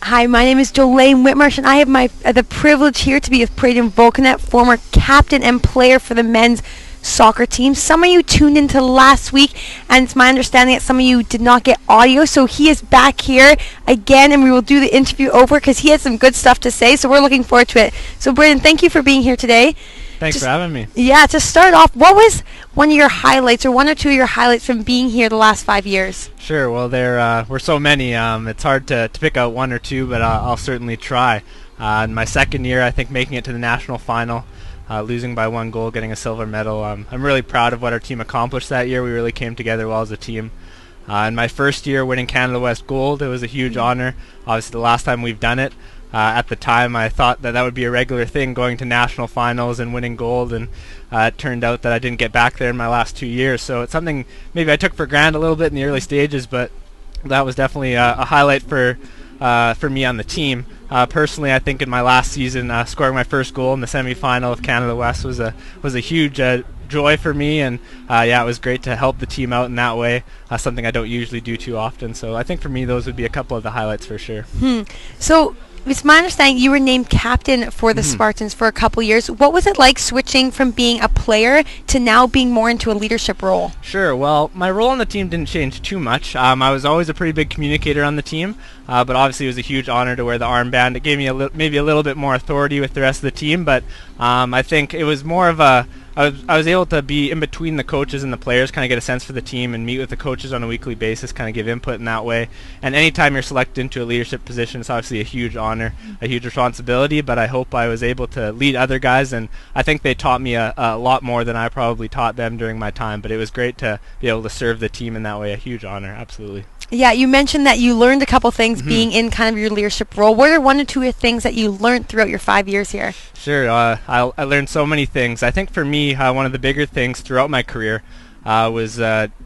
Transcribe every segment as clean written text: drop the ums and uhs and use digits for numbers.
Hi, my name is Jolene Whitmarsh, and I have the privilege here to be with Brayden Volkenant, former captain and player for the men's soccer team. Some of you tuned into last week, and it's my understanding that some of you did not get audio, so he is back here again, and we will do the interview over because he has some good stuff to say, so we're looking forward to it. So, Brayden, thank you for being here today. Thanks for having me. Yeah, to start off, what was one of your highlights or one or two of your highlights from being here the last 5 years? Sure. Well, there were so many. It's hard to pick out one or two, but I'll certainly try. In my second year, I think making it to the national final, losing by 1 goal, getting a silver medal. I'm really proud of what our team accomplished that year. We really came together well as a team. In my first year, winning Canada West Gold, it was a huge honor. Obviously, the last time we've done it. At the time, I thought that would be a regular thing, going to national finals and winning gold, and it turned out that I didn't get back there in my last 2 years. So it's something maybe I took for granted a little bit in the early stages, but that was definitely a highlight for me on the team. Personally, I think in my last season, scoring my first goal in the semifinal of Canada West was a huge joy for me, and yeah, it was great to help the team out in that way. Something I don't usually do too often. So I think for me, those would be a couple of the highlights for sure. So it's my understanding you were named captain for the Spartans for a couple years. What was it like switching from being a player to now being more into a leadership role? Sure. Well, my role on the team didn't change too much. I was always a pretty big communicator on the team, but obviously it was a huge honor to wear the armband. It gave me maybe a little bit more authority with the rest of the team, but I think it was more of I was able to be in between the coaches and the players, kind of get a sense for the team and meet with the coaches on a weekly basis, kind of give input in that way. And anytime you're selected into a leadership position, it's obviously a huge honor, a huge responsibility, but I hope I was able to lead other guys, and I think they taught me a lot more than I probably taught them during my time, but it was great to be able to serve the team in that way. A huge honor, absolutely. Yeah, you mentioned that you learned a couple things being in kind of your leadership role. What are one or two things that you learned throughout your 5 years here? Sure. I learned so many things. I think for me, one of the bigger things throughout my career was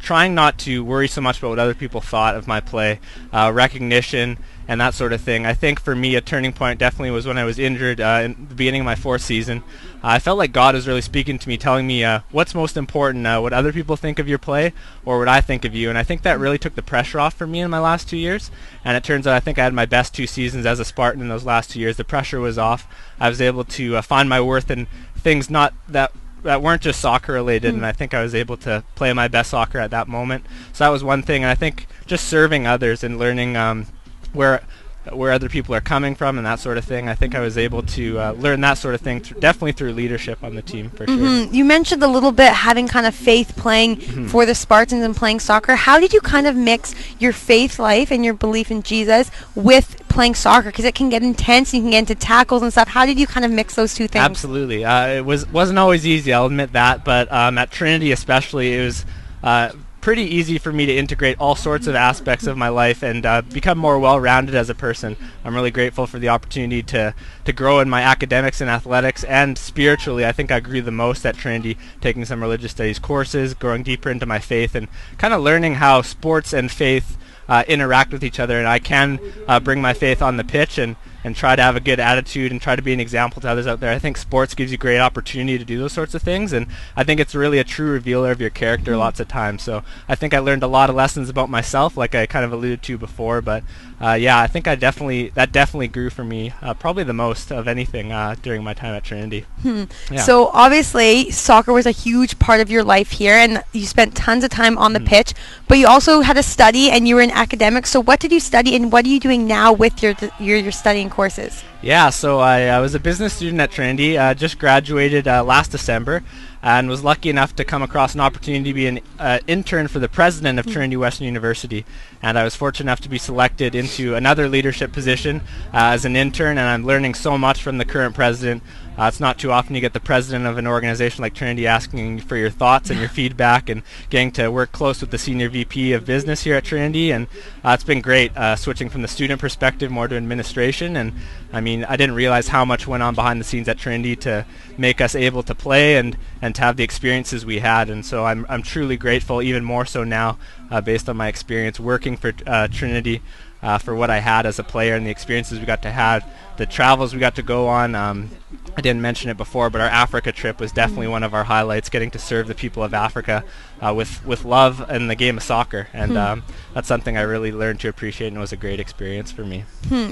trying not to worry so much about what other people thought of my play, recognition, and that sort of thing. I think for me, a turning point definitely was when I was injured in the beginning of my 4th season. I felt like God was really speaking to me, telling me what's most important, what other people think of your play or what I think of you. And I think that really took the pressure off for me in my last 2 years. And it turns out I think I had my best 2 seasons as a Spartan in those last 2 years. The pressure was off. I was able to find my worth in things not that weren't just soccer related, and I think I was able to play my best soccer at that moment. So that was one thing. And I think just serving others and learning where other people are coming from and that sort of thing. I think I was able to learn that sort of thing definitely through leadership on the team, for sure. You mentioned a little bit having kind of faith playing for the Spartans and playing soccer. How did you kind of mix your faith life and your belief in Jesus with playing soccer? Because it can get intense, you can get into tackles and stuff. How did you kind of mix those two things? Absolutely. It wasn't always easy, I'll admit that, but at Trinity especially, it was pretty easy for me to integrate all sorts of aspects of my life and become more well-rounded as a person. I'm really grateful for the opportunity to grow in my academics and athletics, and spiritually I think I grew the most at Trinity, taking some religious studies courses, growing deeper into my faith, and kind of learning how sports and faith interact with each other, and I can bring my faith on the pitch and try to have a good attitude and try to be an example to others out there. I think sports gives you great opportunity to do those sorts of things, and I think it's really a true revealer of your character lots of times. So I think I learned a lot of lessons about myself, like I kind of alluded to before, but yeah, I think that definitely grew for me, probably the most of anything during my time at Trinity. Yeah. So obviously soccer was a huge part of your life here, and you spent tons of time on the pitch, but you also had to study and you were in academics. So what did you study, and what are you doing now with your studying courses? Yeah, so I was a business student at Trinity, just graduated last December, and was lucky enough to come across an opportunity to be an intern for the president of Trinity Western University. And I was fortunate enough to be selected into another leadership position as an intern, and I'm learning so much from the current president. It's not too often you get the president of an organization like Trinity asking for your thoughts and your feedback, and getting to work close with the senior VP of business here at Trinity, and it's been great switching from the student perspective more to administration. And I mean, I didn't realize how much went on behind the scenes at Trinity to make us able to play and to have the experiences we had, and so I'm truly grateful, even more so now, based on my experience working for Trinity, for what I had as a player and the experiences we got to have, the travels we got to go on. I didn't mention it before, but our Africa trip was definitely one of our highlights, getting to serve the people of Africa with love in the game of soccer. And that's something I really learned to appreciate, and it was a great experience for me.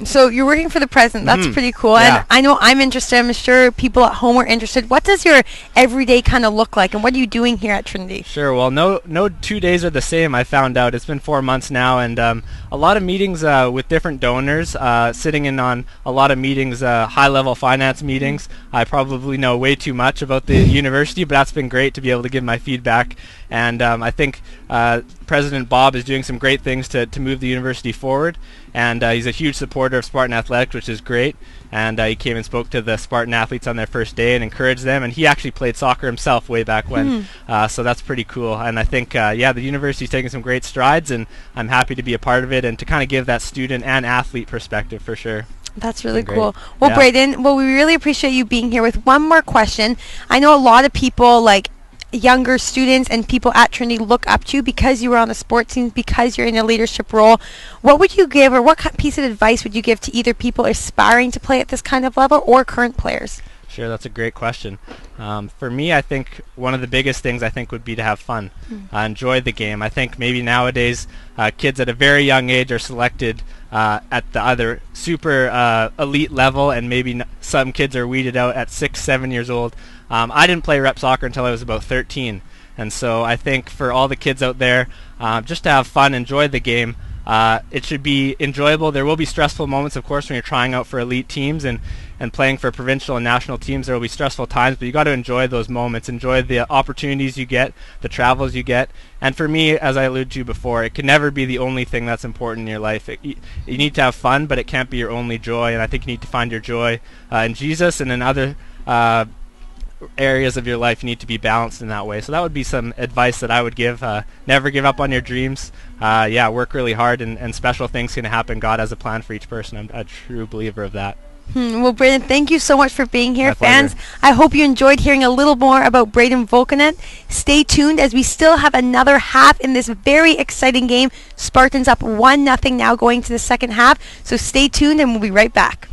So you're working for the president. That's pretty cool. Yeah. And I know I'm interested. I'm sure people at home are interested. What does your everyday kind of look like, and what are you doing here at Trinity? Sure. Well, no 2 days are the same, I found out. It's been 4 months now, and a lot of meetings with different donors, sitting in on a lot of meetings, high-level finance meetings. I probably know way too much about the university, but that's been great to be able to give my feedback. And I think President Bob is doing some great things to move the university forward. And he's a huge supporter of Spartan Athletics, which is great. And he came and spoke to the Spartan athletes on their first day and encouraged them. And he actually played soccer himself way back when. So that's pretty cool. And I think, the university's taking some great strides, and I'm happy to be a part of it and to kind of give that student and athlete perspective for sure. That's really cool. Well, yeah. Brayden, we really appreciate you being here. With one more question, I know a lot of people, like younger students and people at Trinity, look up to you because you were on the sports teams, because you're in a leadership role. What would you give, or what piece of advice would you give to either people aspiring to play at this kind of level or current players? Sure, that's a great question. For me, I think one of the biggest things would be to have fun, enjoy the game. I think maybe nowadays kids at a very young age are selected at the other super elite level, and maybe some kids are weeded out at 6, 7 years old. I didn't play rep soccer until I was about 13, and so I think for all the kids out there, just to have fun, enjoy the game. It should be enjoyable. There will be stressful moments, of course, when you're trying out for elite teams and playing for provincial and national teams. There will be stressful times, but you got to enjoy those moments, enjoy the opportunities you get, the travels you get. And for me, as I alluded to before, it can never be the only thing that's important in your life. You need to have fun, but it can't be your only joy. And I think you need to find your joy in Jesus, and in other areas of your life you need to be balanced in that way. So that would be some advice that I would give. Never give up on your dreams. Work really hard, and special things can happen. God has a plan for each person. I'm a true believer of that. Well, Brayden, thank you so much for being here. My pleasure. Fans, I hope you enjoyed hearing a little more about Brayden Volkenant. Stay tuned, as we still have another half in this very exciting game. Spartans up 1-0 now, going to the second half. So stay tuned, and we'll be right back.